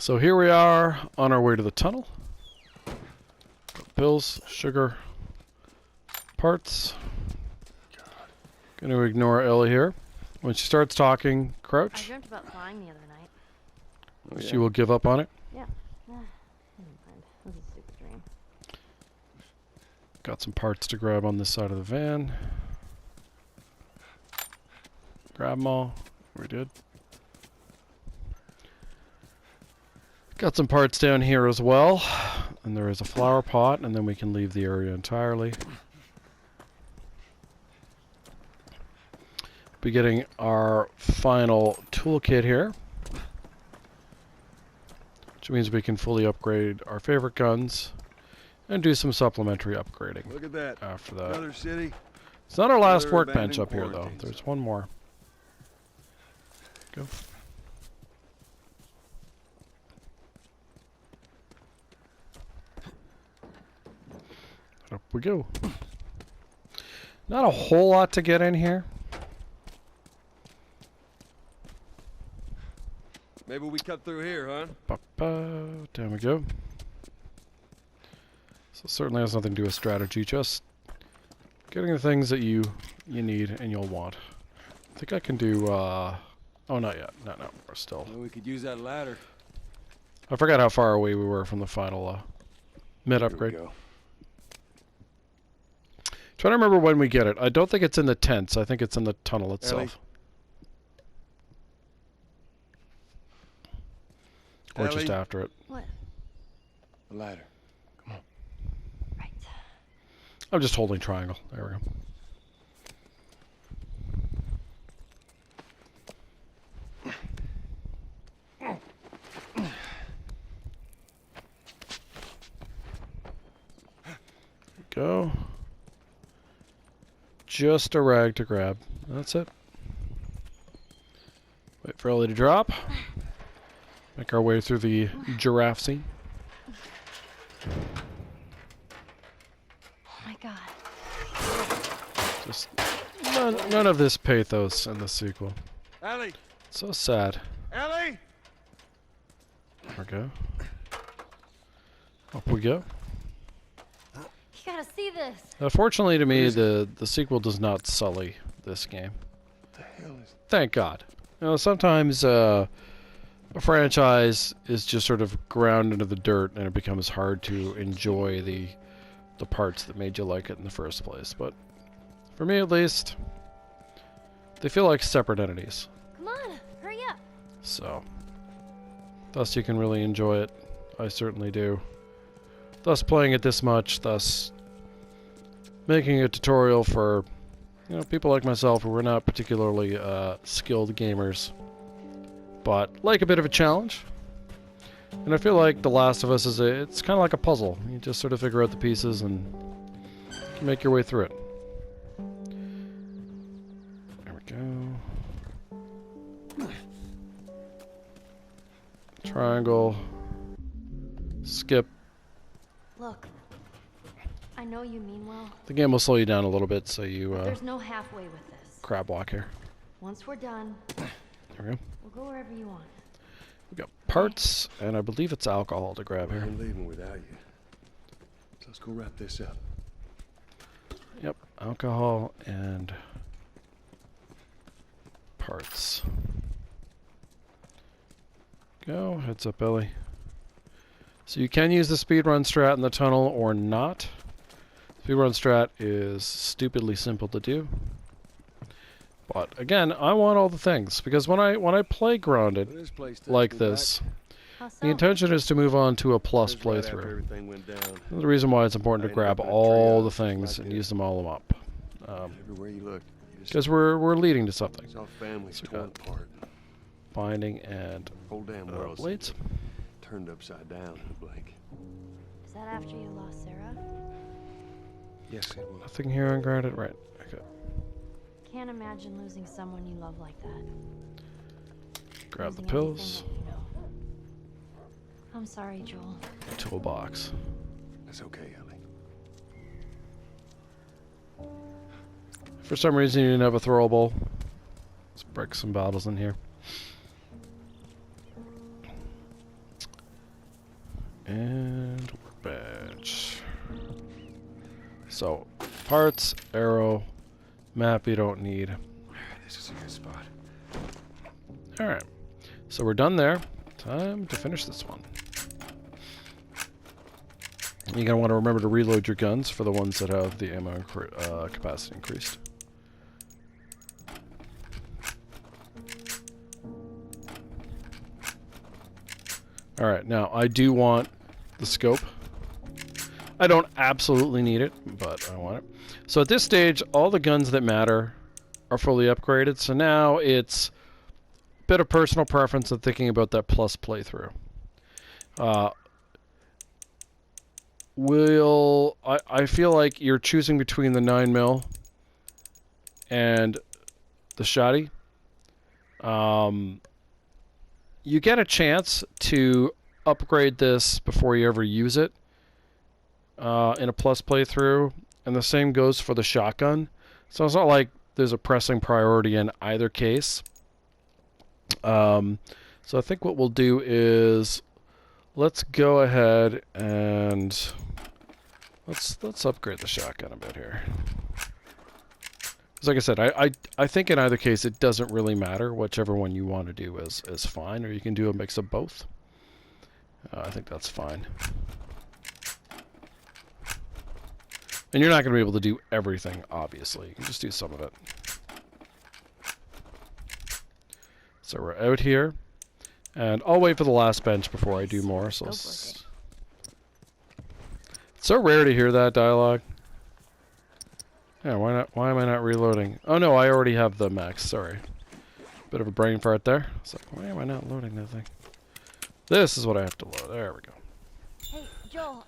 So here we are on our way to the tunnel. Pills, sugar, parts. Gonna ignore Ellie here. When she starts talking, I crouch. dreamt about flying the other night. Oh, yeah. She will give up on it. Yeah. Never mind. It was a stupid dream. Got some parts to grab on this side of the van. Grab them all. We did. Got some parts down here as well. And there is a flower pot, and then we can leave the area entirely. Be getting our final toolkit here. Which means we can fully upgrade our favorite guns and do some supplementary upgrading. Look at that. After that. Another city. It's not our last Another workbench abandoned up here, though. quarantine There's zone. one more. Go. Up we go. Not a whole lot to get in here. Maybe we cut through here, huh? Ba-ba. Down we go. So certainly has nothing to do with strategy, just getting the things that you need and you'll want. I think I can do, oh, not yet. No, we're still. Well, we could use that ladder. I forgot how far away we were from the final mid-upgrade. Here we go. Trying to remember when we get it. I don't think it's in the tents. I think it's in the tunnel itself. Or just Ellie? after it. What? The ladder. Come on. Right. I'm just holding triangle. There we go. Go. Just a rag to grab. That's it. Wait for Ellie to drop. Make our way through the giraffe scene. Oh my god. Just none of this pathos in the sequel. Ellie! So sad. Ellie! There we go. Up we go. You gotta see this. Fortunately to me, the sequel does not sully this game. What the hell is... Thank God. You know, sometimes a franchise is just sort of ground into the dirt, and it becomes hard to enjoy the parts that made you like it in the first place. But for me, at least, they feel like separate entities. Come on, hurry up. So, thus you can really enjoy it. I certainly do. Thus playing it this much, thus making a tutorial for, you know, people like myself who are not particularly skilled gamers, but like a bit of a challenge. And I feel like The Last of Us it's kind of like a puzzle. You just sort of figure out the pieces and make your way through it. There we go. Triangle. Skip. Look. I know you mean well. The game will slow you down a little bit, so you There's no halfway with this. crab walk here. Once we're done, There we go. we'll go wherever you want. We got parts, and I believe it's alcohol to grab here. I'm leaving without you. So let's go wrap this up. Yep, alcohol and parts. Go, heads up, Ellie. So you can use the speedrun strat in the tunnel or not. Speedrun strat is stupidly simple to do. But again, I want all the things because when I play grounded This place takes like me this, How so? the intention is to move on to a plus back. Right after playthrough. everything went down. The reason why it's important to I grab ended up in a all the treehouse things like and it. use them all up. Everywhere you look, you just Because we're leading to something. saw families So we torn got- apart. Binding and Whole damn world blades. seemed turned upside down in a blink. Is that after you lost Sarah? Yes, it was. Nothing here on grounded. Right. Okay. Can't imagine losing someone you love like that. Grab the Losing pills. everything that you know. I'm sorry, Joel. Toolbox. That's okay, Ellie. For some reason you didn't have a throwable. Let's break some bottles in here. So, parts, arrow, map you don't need. This is a good spot. Alright. So we're done there. Time to finish this one. You're going to want to remember to reload your guns for the ones that have the ammo capacity increased. Alright, now I do want the scope. I don't absolutely need it, but I want it. So at this stage, all the guns that matter are fully upgraded. So now it's a bit of personal preference and thinking about that plus playthrough. I feel like you're choosing between the 9mm and the shotty. You get a chance to upgrade this before you ever use it in a plus playthrough, and the same goes for the shotgun. So it's not like there's a pressing priority in either case. So I think what we'll do is let's go ahead and let's upgrade the shotgun a bit here. Because like I said, I think in either case it doesn't really matter. Whichever one you want to do is fine, or you can do a mix of both. I think that's fine. And you're not going to be able to do everything, obviously. You can just do some of it. So we're out here. And I'll wait for the last bench before I do more. So it's so rare to hear that dialogue. Yeah, why not? Why am I not reloading? Oh no, I already have the max. Sorry. Bit of a brain fart there. It's like, why am I not loading that thing? This is what I have to load. There we go. Hey, Joel.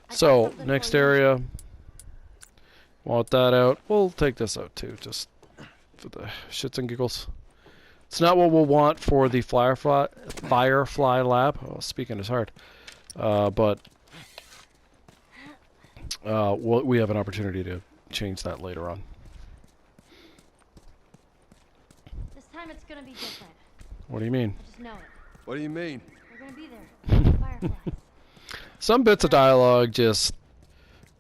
So, next area. Want that out. We'll take this out too, just for the shits and giggles. It's not what we'll want for the Firefly lab. Oh, speaking is hard. But we have an opportunity to change that later on. This time it's gonna be different. What do you mean? I just know it. What do you mean? We're gonna be there. Fireflies. Some bits of dialogue just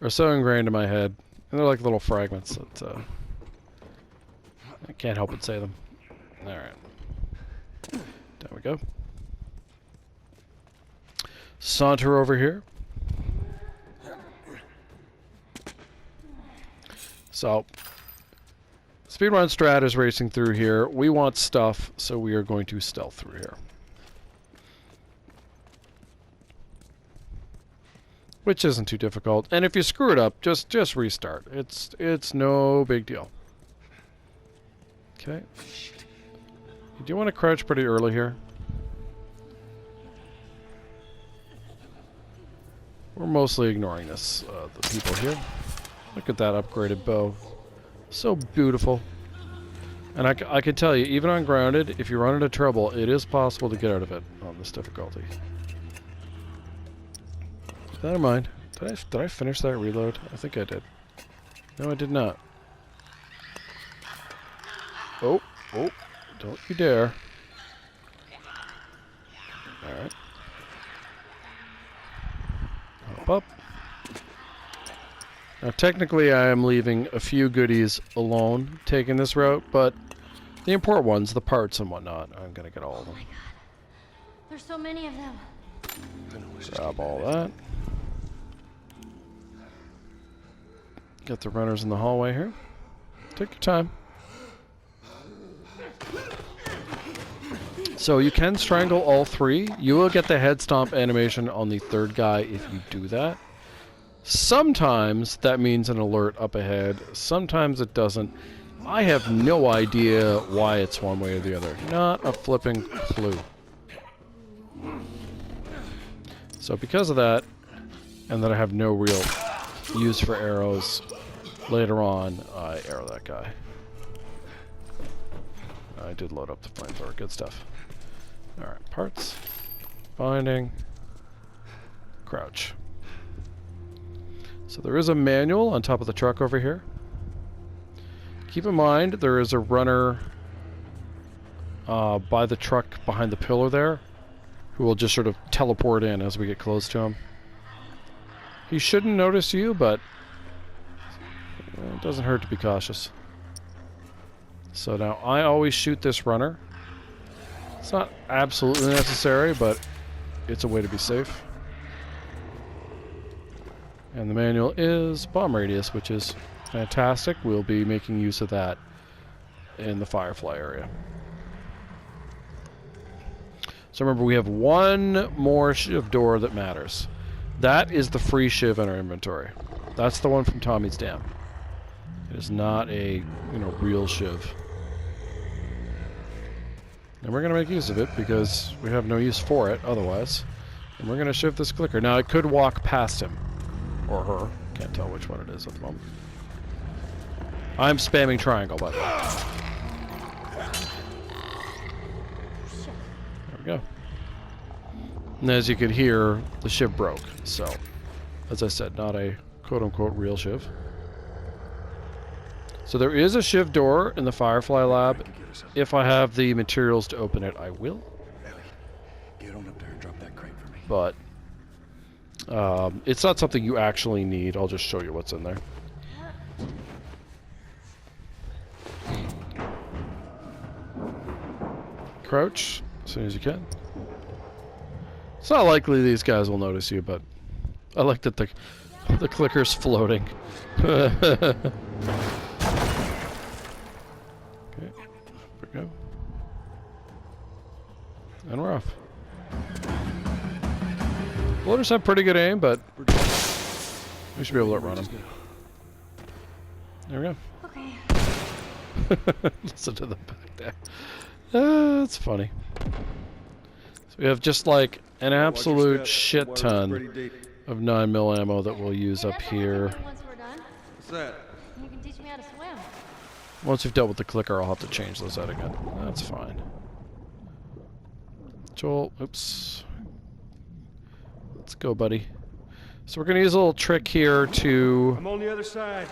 are so ingrained in my head, and they're like little fragments that I can't help but say them. Alright. There we go. Saunter over here. So, speedrun strat is racing through here. We want stuff, so we are going to stealth through here. Which isn't too difficult. And if you screw it up, just restart. It's no big deal. Okay. You do want to crouch pretty early here. We're mostly ignoring this, the people here. Look at that upgraded bow. So beautiful. And I can tell you, even on grounded, if you run into trouble, it is possible to get out of it on this difficulty. Keep that in mind. Did I finish that reload? I think I did. No, I did not. Oh, don't you dare. Alright. Hop up. Now, technically, I am leaving a few goodies alone taking this route, but the important ones, the parts and whatnot, I'm going to get all of them. Oh my god. There's so many of them. Grab all that. Get the runners in the hallway here. Take your time. So you can strangle all three. You will get the head stomp animation on the third guy if you do that. Sometimes that means an alert up ahead. Sometimes it doesn't. I have no idea why it's one way or the other. Not a flipping clue. So because of that, and that I have no real use for arrows, later on I arrow that guy. I did load up the flamethrower. Good stuff. Alright, parts. Binding. Crouch. So there is a manual on top of the truck over here. Keep in mind there is a runner by the truck behind the pillar there who will just sort of teleport in as we get close to him. He shouldn't notice you, but It doesn't hurt to be cautious. So now I always shoot this runner. It's not absolutely necessary, but it's a way to be safe. And the manual is bomb radius, which is fantastic. We'll be making use of that in the Firefly area. So remember, we have one more shiv door that matters. That is the free shiv in our inventory. That's the one from Tommy's Dam. It is not a, real shiv. And we're going to make use of it because we have no use for it otherwise. And we're going to shiv this clicker. Now, it could walk past him. Or her. Can't tell which one it is at the moment. I'm spamming triangle, by the way. There we go. And as you could hear, the shiv broke. So, as I said, not a quote-unquote real shiv. So there is a shiv door in the Firefly lab. If I have the materials to open it, I will. Ellie, get on up there and drop that crate for me. But it's not something you actually need. I'll just show you what's in there. Crouch as soon as you can. It's not likely these guys will notice you, but I like that the clicker's floating. Okay, there we go. And we're off. Loaders have pretty good aim, but we should be able to outrun them. There we go. Okay. Listen to the back there. That's funny. So we have just like an absolute shit ton of 9mm ammo that we'll use up here. Once we're done, What's that? you can teach me how to swim. Once we've dealt with the clicker, I'll have to change those out again. That's fine. Joel, oops. Let's go, buddy. So we're going to use a little trick here to I'm on the other side.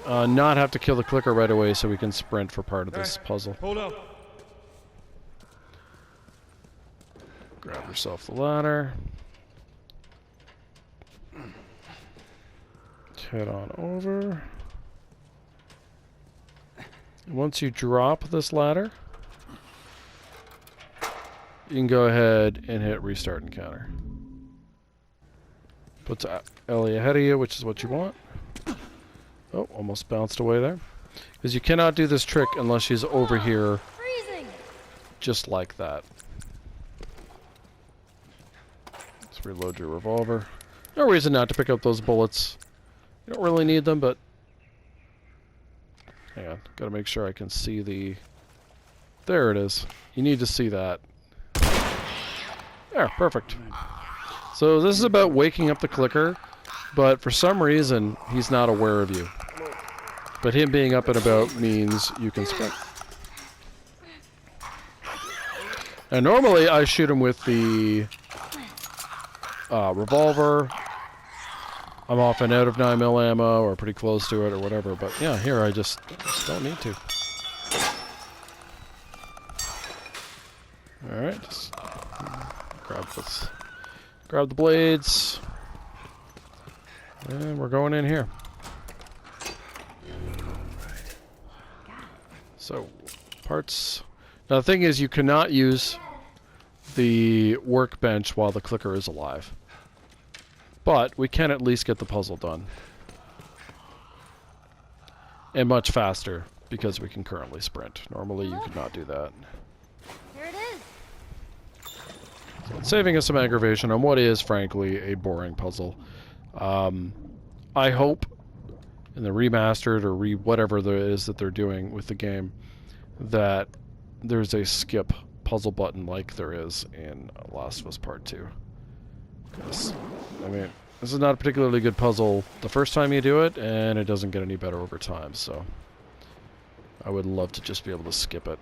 not have to kill the clicker right away so we can sprint for part of this puzzle. Hold up. Grab yourself the ladder. Head on over. Once you drop this ladder, you can go ahead and hit restart encounter. Puts Ellie ahead of you, which is what you want. Oh, almost bounced away there. Because you cannot do this trick unless she's over here Freezing. just like that. Let's reload your revolver. No reason not to pick up those bullets. You don't really need them, but... Hang on, gotta make sure I can see the... There it is. You need to see that. There, perfect. So this is about waking up the clicker, but for some reason, he's not aware of you. But him being up and about means you can sprint. And normally I shoot him with the revolver. I'm often out of 9mm ammo or pretty close to it or whatever, but yeah, here I just don't need to. Alright, just grab this. Grab the blades. And we're going in here. So, parts. Now the thing is, you cannot use the workbench while the clicker is alive. But we can at least get the puzzle done. And much faster, because we can currently sprint. Normally you could not do that. Here it is. So it's saving us some aggravation on what is, frankly, a boring puzzle. I hope in the remastered or whatever there is that they're doing with the game that there's a skip puzzle button like there is in Last of Us Part 2. Because, I mean, this is not a particularly good puzzle the first time you do it, and it doesn't get any better over time, so I would love to just be able to skip it.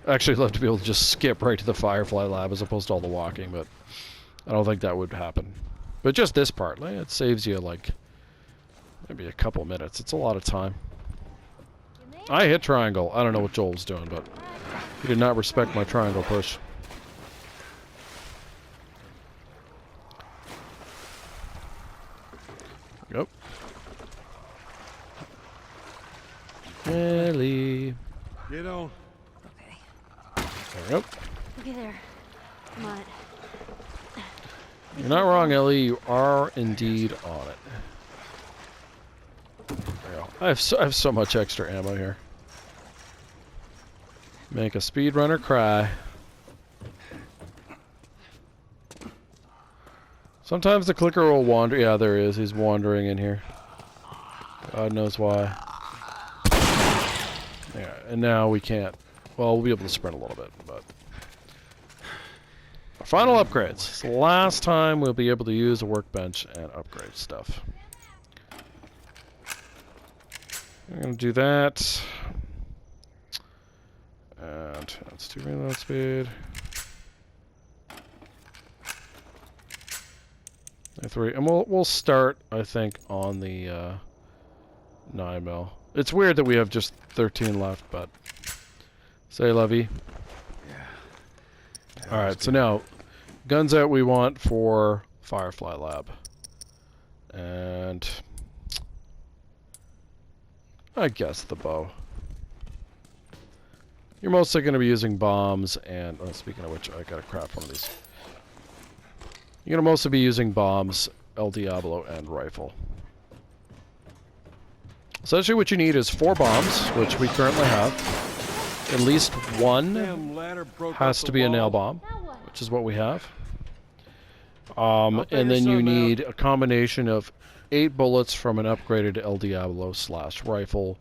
Actually, I'd love to be able to just skip right to the Firefly lab as opposed to all the walking, but I don't think that would happen. But just this part, like, it saves you, like, maybe a couple minutes. It's a lot of time. I hit triangle. I don't know what Joel was doing, but he did not respect my triangle push. Yep. Ellie. Get on. Okay. There we go. Okay, there. Come on. You're not wrong, Ellie. You are indeed on it. There we go. I have so much extra ammo here. Make a speedrunner cry. Sometimes the clicker will wander. Yeah, there he is. He's wandering in here. God knows why. Yeah, and now we can't. Well, we'll be able to sprint a little bit, but... Our final upgrades. It's the last time we'll be able to use a workbench and upgrade stuff. We're going to do that. And that's 2 reload speed. 3, and we'll start, I think, on the 9mm. It's weird that we have just 13 left, but say lovey. Yeah. All right, so now guns out we want for Firefly Lab, and I guess the bow. You're mostly going to be using bombs, and speaking of which, I gotta craft one of these. You're going to mostly be using bombs, El Diablo, and rifle. Essentially what you need is 4 bombs, which we currently have. At least one has to be a nail bomb, which is what we have. And then you need a combination of 8 bullets from an upgraded El Diablo / rifle.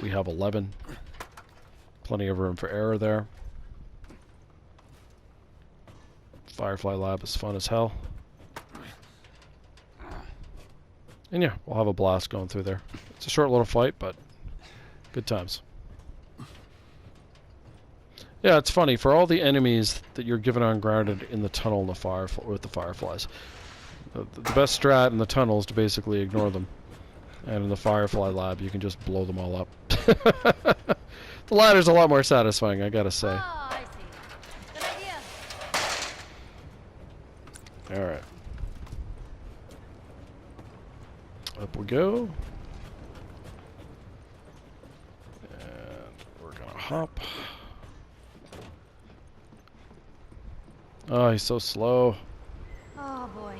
We have 11. Plenty of room for error there. Firefly Lab is fun as hell. And yeah, we'll have a blast going through there. It's a short little fight, but good times. Yeah, it's funny. For all the enemies that you're given ungrounded in the tunnel in the with the Fireflies, the best strat in the tunnel is to basically ignore them. And in the Firefly Lab, you can just blow them all up. The latter's a lot more satisfying, I gotta say. Oh, I see. Good idea. Alright. Up we go. And we're gonna hop. Oh, he's so slow. Oh boy.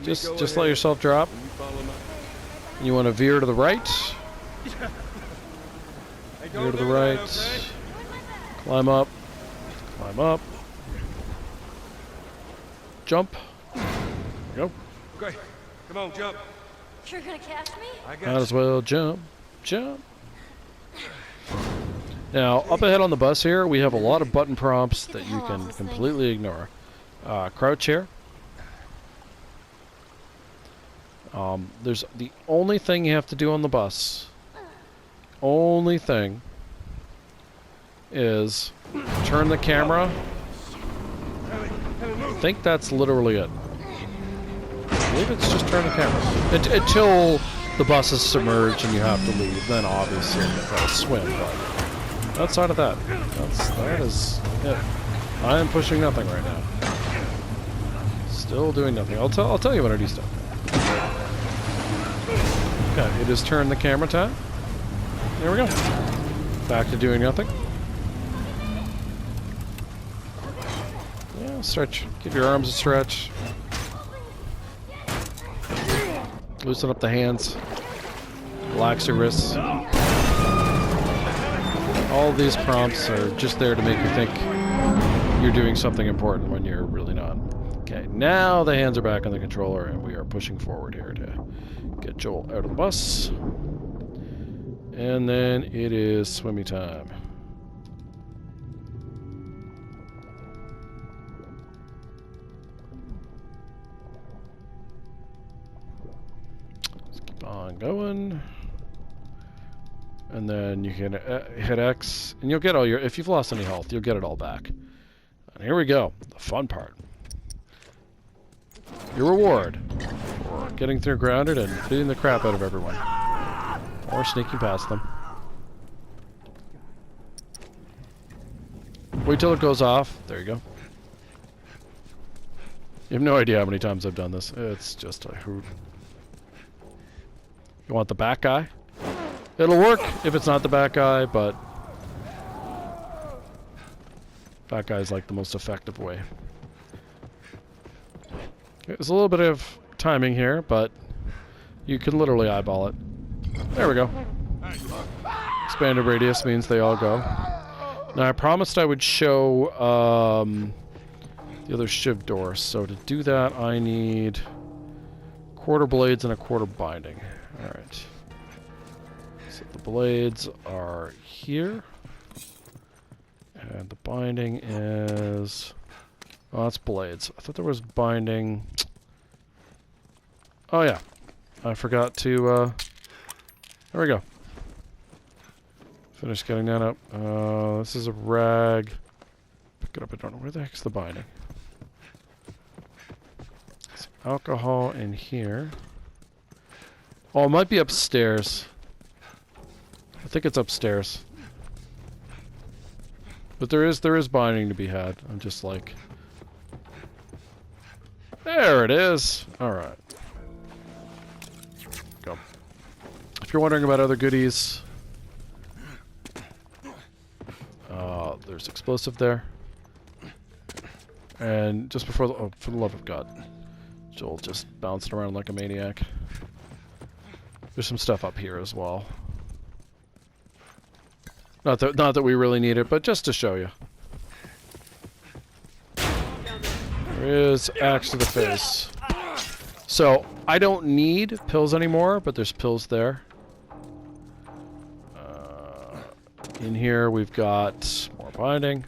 Just let yourself drop. You want to veer to the right. Veer to the right. Climb up. Climb up. Jump. There we go. Okay, come on, jump. You're gonna catch me? I got Might as well jump. Jump. Now, up ahead on the bus here, we have a lot of button prompts that you can completely ignore. Crouch here. There's the only thing you have to do on the bus. Only thing is turn the camera. I think that's literally it. I believe it's just turn the camera until the bus is submerged and you have to leave. Then obviously you gotta swim. But outside of that, that is it. I am pushing nothing right now. Still doing nothing. I'll tell you when I do stuff. Okay, it is turn the camera time. There we go. Back to doing nothing. Yeah, stretch. Give your arms a stretch. Loosen up the hands. Relax your wrists. All of these prompts are just there to make you think you're doing something important when you're really not. Okay, now the hands are back on the controller and we are pushing forward here to get Joel out of the bus. And then it is swimmy time. Let's keep on going. And then you can hit X, and you'll get all your, if you've lost any health, you'll get it all back. And here we go, the fun part. Your reward for getting through grounded and beating the crap out of everyone. Or sneaking past them. Wait till it goes off. There you go. You have no idea how many times I've done this. It's just a hoot. You want the back guy? It'll work if it's not the bat guy, but bat guy is like the most effective way. There's a little bit of timing here, but you can literally eyeball it. There we go. Expanded radius means they all go. Now I promised I would show the other shiv door, so to do that I need quarter blades and a quarter binding. Alright. So the blades are here. And the binding is... Oh, that's blades. I thought there was binding... Oh yeah. I forgot to... There we go. Finish getting that up. This is a rag. Pick it up. I don't know where the heck's the binding. There's alcohol in here. Oh, it might be upstairs. I think it's upstairs. But there is binding to be had. I'm just like... There it is! Alright. Go. If you're wondering about other goodies... there's explosive there. And just before the... Oh, for the love of God. Joel just bouncing around like a maniac. There's some stuff up here as well. Not that we really need it, but just to show you. There is axe to the face. So, I don't need pills anymore, but there's pills there. In here we've got more binding.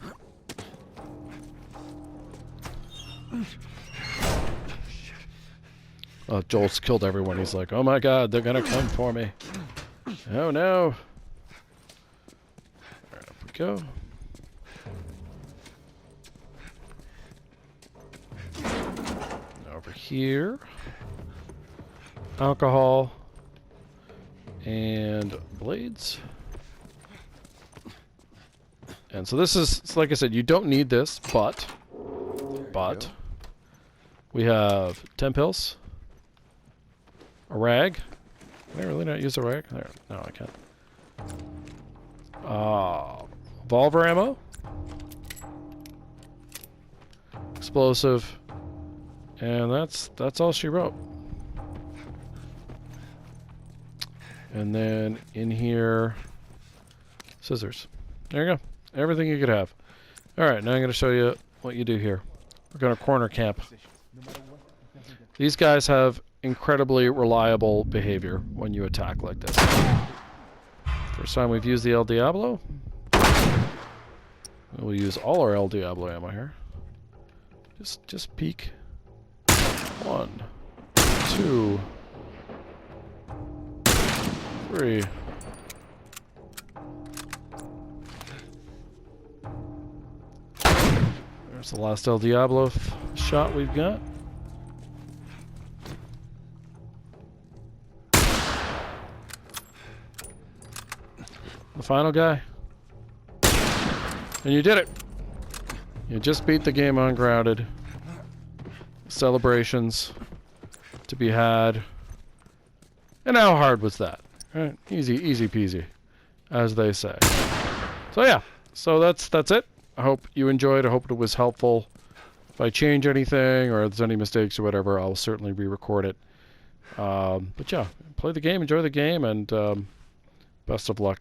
Joel's killed everyone. He's like, oh my god, they're gonna come for me. Oh no. Alright, up we go. Over here. Alcohol. And blades. And so this is, like I said, you don't need this, but we have 10 pills. A rag. Can I really not use a rag? There. No, I can't. Revolver ammo. Explosive. And that's all she wrote. And then in here, scissors. There you go. Everything you could have. Alright, now I'm going to show you what you do here. We're going to corner camp. These guys have incredibly reliable behavior when you attack like this. First time we've used the El Diablo. We'll use all our El Diablo ammo here. Just peek. 1, 2, 3. There's the last El Diablo shot we've got. The final guy. And you did it! You just beat the game ungrounded. Celebrations to be had. And how hard was that? Right? Easy peasy, as they say. So yeah, so that's it. I hope you enjoyed. I hope it was helpful. If I change anything or there's any mistakes or whatever, I'll certainly re-record it. But yeah, play the game, enjoy the game, and best of luck.